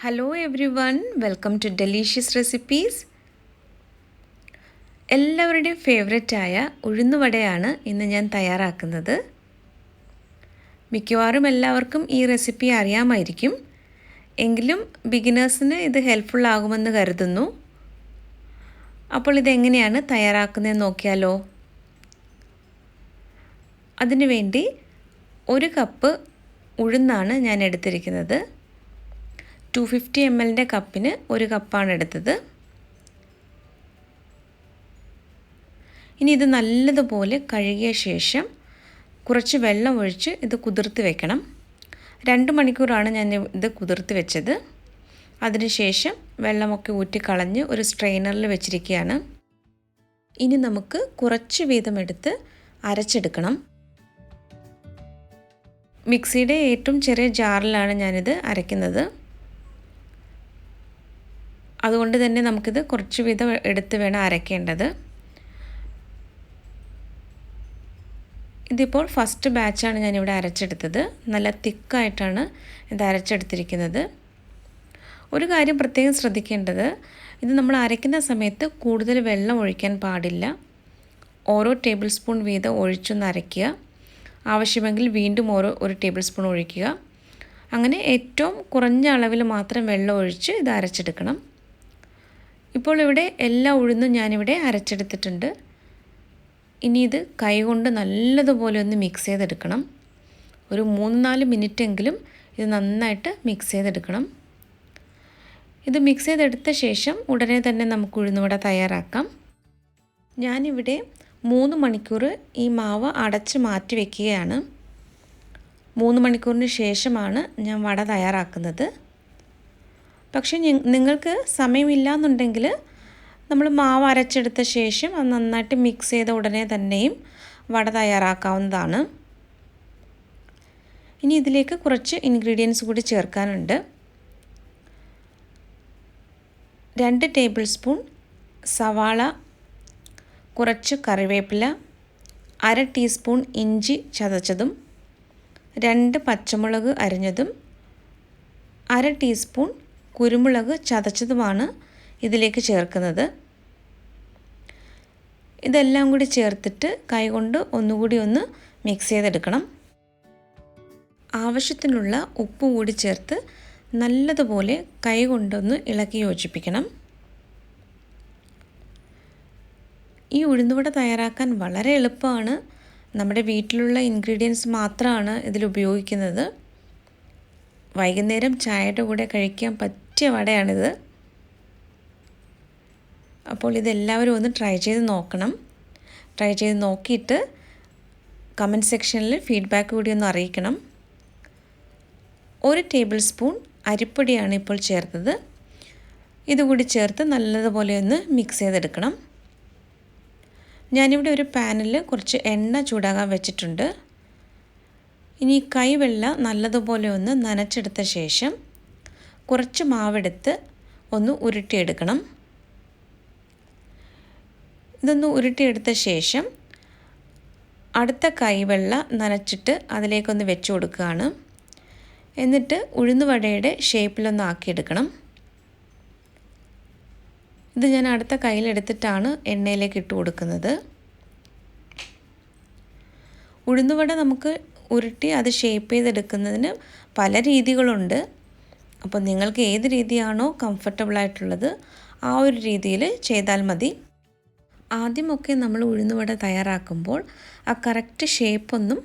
Hello everyone, welcome to Delicious Recipes. എല്ലാവരുടെയും favourite ആയ ഉഴുന്നുവടയാണ് ഇന്ന് ഞാൻ തയ്യാറാക്കുന്നത്. മിക്കവാറും എല്ലാവർക്കും ഈ റെസിപ്പി അറിയാമായിരിക്കും. എങ്കിലും ബിഗിനേഴ്സിന് ഇത് ഹെൽപ്ഫുൾ ആകുമെന്ന് കരുതുന്നു. അപ്പോൾ ഇതെങ്ങനെയാണ് തയ്യാറാക്കുന്നതെന്ന് നോക്കിയാലോ. അതിനുവേണ്ടി 1 കപ്പ് ഉഴുന്നാണ് ഞാൻ എടുത്തിരിക്കുന്നത്. 250 ml കപ്പിന് 1 കപ്പാണ് എടുത്തത്. ഇനി ഇത് നല്ലതുപോലെ കഴുകിയ ശേഷം കുറച്ച് വെള്ളം ഒഴിച്ച് ഇത് കുതിർത്ത് വെക്കണം. 2 മണിക്കൂറാണ് ഞാൻ ഇത് കുതിർത്ത് വെച്ചത്. അതിനുശേഷം വെള്ളമൊക്കെ ഊറ്റി കളഞ്ഞ് ഒരു സ്ട്രെയിനറിൽ വെച്ചിരിക്കുകയാണ്. ഇനി നമുക്ക് കുറച്ച് വീതം എടുത്ത് അരച്ചെടുക്കണം. മിക്സിയുടെ ഏറ്റവും ചെറിയ ജാറിലാണ് ഞാനിത് അരയ്ക്കുന്നത്. അതുകൊണ്ട് തന്നെ നമുക്കിത് കുറച്ച് വീതം എടുത്ത് വേണം അരയ്ക്കേണ്ടത്. ഇതിപ്പോൾ ഫസ്റ്റ് ബാച്ചാണ് ഞാനിവിടെ അരച്ചെടുത്തത്. നല്ല തിക്കായിട്ടാണ് ഇത് അരച്ചെടുത്തിരിക്കുന്നത്. ഒരു കാര്യം പ്രത്യേകം ശ്രദ്ധിക്കേണ്ടത്, ഇത് നമ്മൾ അരയ്ക്കുന്ന സമയത്ത് കൂടുതൽ വെള്ളം ഒഴിക്കാൻ പാടില്ല. ഓരോ ടേബിൾ സ്പൂൺ വീതം ഒഴിച്ചൊന്ന് അരയ്ക്കുക. ആവശ്യമെങ്കിൽ വീണ്ടും ഒരു ടേബിൾ സ്പൂൺ ഒഴിക്കുക. അങ്ങനെ ഏറ്റവും കുറഞ്ഞ അളവിൽ മാത്രം വെള്ളം ഒഴിച്ച് ഇത് അരച്ചെടുക്കണം. ഇപ്പോൾ ഇവിടെ എല്ലാ ഉഴുന്നും ഞാനിവിടെ അരച്ചെടുത്തിട്ടുണ്ട്. ഇനി ഇത് കൈകൊണ്ട് നല്ലതുപോലെ ഒന്ന് മിക്സ് ചെയ്തെടുക്കണം. ഒരു 3-4 മിനിറ്റെങ്കിലും ഇത് നന്നായിട്ട് മിക്സ് ചെയ്തെടുക്കണം. ഇത് മിക്സ് ചെയ്തെടുത്ത ശേഷം ഉടനെ തന്നെ നമുക്ക് ഉഴുന്നുവട തയ്യാറാക്കാം. ഞാനിവിടെ 3 മണിക്കൂർ ഈ മാവ് അടച്ച് മാറ്റി വയ്ക്കുകയാണ്. 3 മണിക്കൂറിന് ശേഷമാണ് ഞാൻ വട തയ്യാറാക്കുന്നത്. പക്ഷേ നിങ്ങൾക്ക് സമയമില്ല എന്നുണ്ടെങ്കിൽ നമ്മൾ മാവ് അരച്ചെടുത്ത ശേഷം അത് നന്നായിട്ട് മിക്സ് ചെയ്ത ഉടനെ തന്നെയും വട തയ്യാറാക്കാവുന്നതാണ്. ഇനി ഇതിലേക്ക് കുറച്ച് ഇൻഗ്രീഡിയൻസ് കൂടി ചേർക്കാനുണ്ട്. 2 ടേബിൾ സ്പൂൺ സവാള, കുറച്ച് കറിവേപ്പില, 1/2 ടീസ്പൂൺ ഇഞ്ചി ചതച്ചതും, 2 പച്ചമുളക് അരിഞ്ഞതും, 1/2 ടീസ്പൂൺ കുരുമുളക് ചതച്ചതുമാണ് ഇതിലേക്ക് ചേർക്കുന്നത്. ഇതെല്ലാം കൂടി ചേർത്തിട്ട് കൈകൊണ്ട് ഒന്നുകൂടി ഒന്ന് മിക്സ് ചെയ്തെടുക്കണം. ആവശ്യത്തിനുള്ള ഉപ്പ് കൂടി ചേർത്ത് നല്ലതുപോലെ കൈകൊണ്ടൊന്ന് ഇളക്കി യോജിപ്പിക്കണം. ഈ ഉഴുന്നുവട തയ്യാറാക്കാൻ വളരെ എളുപ്പമാണ്. നമ്മുടെ വീട്ടിലുള്ള ഇൻഗ്രീഡിയൻസ് മാത്രമാണ് ഇതിൽ ഉപയോഗിക്കുന്നത്. വൈകുന്നേരം ചായയുടെ കൂടെ കഴിക്കാൻ പറ്റിയ വടയാണിത്. അപ്പോൾ ഇതെല്ലാവരും ഒന്ന് ട്രൈ ചെയ്ത് നോക്കണം. ട്രൈ ചെയ്ത് നോക്കിയിട്ട് കമൻറ്റ് സെക്ഷനിൽ ഫീഡ്ബാക്ക് കൂടി ഒന്ന് അറിയിക്കണം. 1 ടേബിൾ സ്പൂൺ അരിപ്പൊടിയാണ് ഇപ്പോൾ ചേർത്തത്. ഇതുകൂടി ചേർത്ത് നല്ലതുപോലെ ഒന്ന് മിക്സ് ചെയ്തെടുക്കണം. ഞാനിവിടെ ഒരു പാനിൽ കുറച്ച് എണ്ണ ചൂടാകാൻ വെച്ചിട്ടുണ്ട്. ഇനി കൈവെള്ള നല്ലതുപോലെ ഒന്ന് നനച്ചെടുത്ത ശേഷം കുറച്ച് മാവെടുത്ത് ഒന്ന് ഉരുട്ടിയെടുക്കണം. ഇതൊന്ന് ഉരുട്ടിയെടുത്ത ശേഷം അടുത്ത കൈവെള്ള നനച്ചിട്ട് അതിലേക്കൊന്ന് വെച്ച് കൊടുക്കുകയാണ്. എന്നിട്ട് ഉഴുന്നുവടയുടെ ഷേപ്പിലൊന്ന് ആക്കിയെടുക്കണം. ഇത് ഞാൻ അടുത്ത കയ്യിലെടുത്തിട്ടാണ് എണ്ണയിലേക്ക് ഇട്ട് കൊടുക്കുന്നത്. ഉഴുന്നുവട നമുക്ക് ഉരുട്ടി അത് ഷേപ്പ് ചെയ്തെടുക്കുന്നതിന് പല രീതികളുണ്ട്. അപ്പോൾ നിങ്ങൾക്ക് ഏത് രീതിയാണോ കംഫർട്ടബിളായിട്ടുള്ളത് ആ ഒരു രീതിയിൽ ചെയ്താൽ മതി. ആദ്യമൊക്കെ നമ്മൾ ഉഴുന്നുവട തയ്യാറാക്കുമ്പോൾ ആ കറക്റ്റ് ഷേപ്പൊന്നും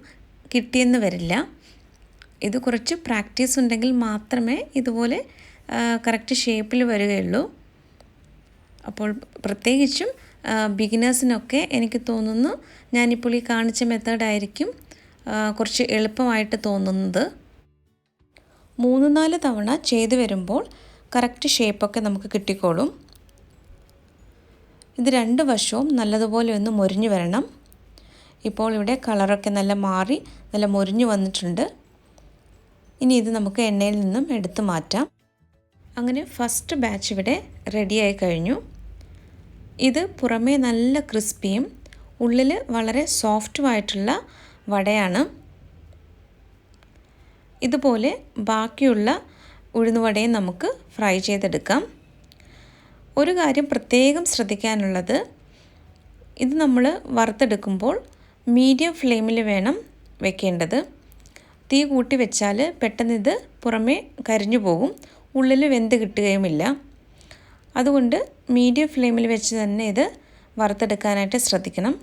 കിട്ടിയെന്ന് വരില്ല. ഇത് കുറച്ച് പ്രാക്ടീസ് ഉണ്ടെങ്കിൽ മാത്രമേ ഇതുപോലെ കറക്റ്റ് ഷേപ്പിൽ വരികയുള്ളൂ. അപ്പോൾ പ്രത്യേകിച്ചും ബിഗിനേഴ്സിനൊക്കെ എനിക്ക് തോന്നുന്നു ഞാനിപ്പോൾ ഈ കാണിച്ച മെത്തേഡായിരിക്കും കുറച്ച് എളുപ്പമായിട്ട് തോന്നുന്നത്. 3-4 തവണ ചെയ്തു വരുമ്പോൾ കറക്റ്റ് ഷേപ്പൊക്കെ നമുക്ക് കിട്ടിക്കോളും. ഇത് 2 വശവും നല്ലതുപോലെ ഒന്ന് മൊരിഞ്ഞു വരണം. ഇപ്പോൾ ഇവിടെ കളറൊക്കെ നല്ല മാറി നല്ല മൊരിഞ്ഞു വന്നിട്ടുണ്ട്. ഇനി ഇത് നമുക്ക് എണ്ണയിൽ നിന്നും എടുത്ത് മാറ്റാം. അങ്ങനെ ഫസ്റ്റ് ബാച്ച് ഇവിടെ റെഡിയായി കഴിഞ്ഞു. ഇത് പുറമേ നല്ല ക്രിസ്പിയും ഉള്ളിൽ വളരെ സോഫ്റ്റുമായിട്ടുള്ള വടയാണ്. ഇതുപോലെ ബാക്കിയുള്ള ഉഴുന്നുവടയും നമുക്ക് ഫ്രൈ ചെയ്തെടുക്കാം. ഒരു കാര്യം പ്രത്യേകം ശ്രദ്ധിക്കാനുള്ളത്, ഇത് നമ്മൾ വറുത്തെടുക്കുമ്പോൾ മീഡിയം ഫ്ലെയിമിൽ വേണം വെക്കേണ്ടത്. തീ കൂട്ടി വെച്ചാൽ പെട്ടെന്ന് ഇത് പുറമേ കരിഞ്ഞു പോകും, ഉള്ളിൽ വെന്ത് കിട്ടുകയുമില്ല. അതുകൊണ്ട് മീഡിയം ഫ്ലെയിമിൽ വെച്ച് തന്നെ ഇത് വറുത്തെടുക്കാനായിട്ട് ശ്രദ്ധിക്കണം.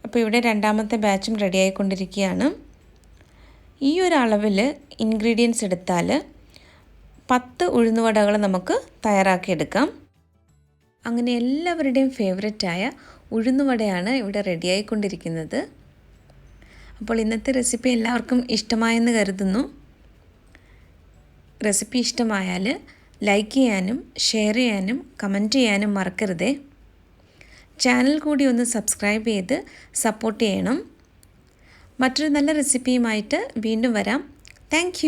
അപ്പോൾ ഇവിടെ രണ്ടാമത്തെ ബാച്ചും റെഡി ആയിക്കൊണ്ടിരിക്കുകയാണ്. ഈ ഒരു അളവിൽ ഇൻഗ്രീഡിയൻസ് എടുത്താൽ 10 ഉഴുന്നുവടകൾ നമുക്ക് തയ്യാറാക്കിയെടുക്കാം. അങ്ങനെ എല്ലാവരുടെയും ഫേവററ്റായ ഉഴുന്നുവടയാണ് ഇവിടെ റെഡി ആയിക്കൊണ്ടിരിക്കുന്നത്. അപ്പോൾ ഇന്നത്തെ റെസിപ്പി എല്ലാവർക്കും ഇഷ്ടമായെന്ന് കരുതുന്നു. റെസിപ്പി ഇഷ്ടമായാൽ ലൈക്ക് ചെയ്യാനും ഷെയർ ചെയ്യാനും കമൻറ്റ് ചെയ്യാനും മറക്കരുതേ. ചാനൽ കൂടി ഒന്ന് സബ്സ്ക്രൈബ് ചെയ്ത് സപ്പോർട്ട് ചെയ്യണം. മറ്റൊരു നല്ല റെസിപ്പിയുമായിട്ട് വീണ്ടും വരാം. താങ്ക്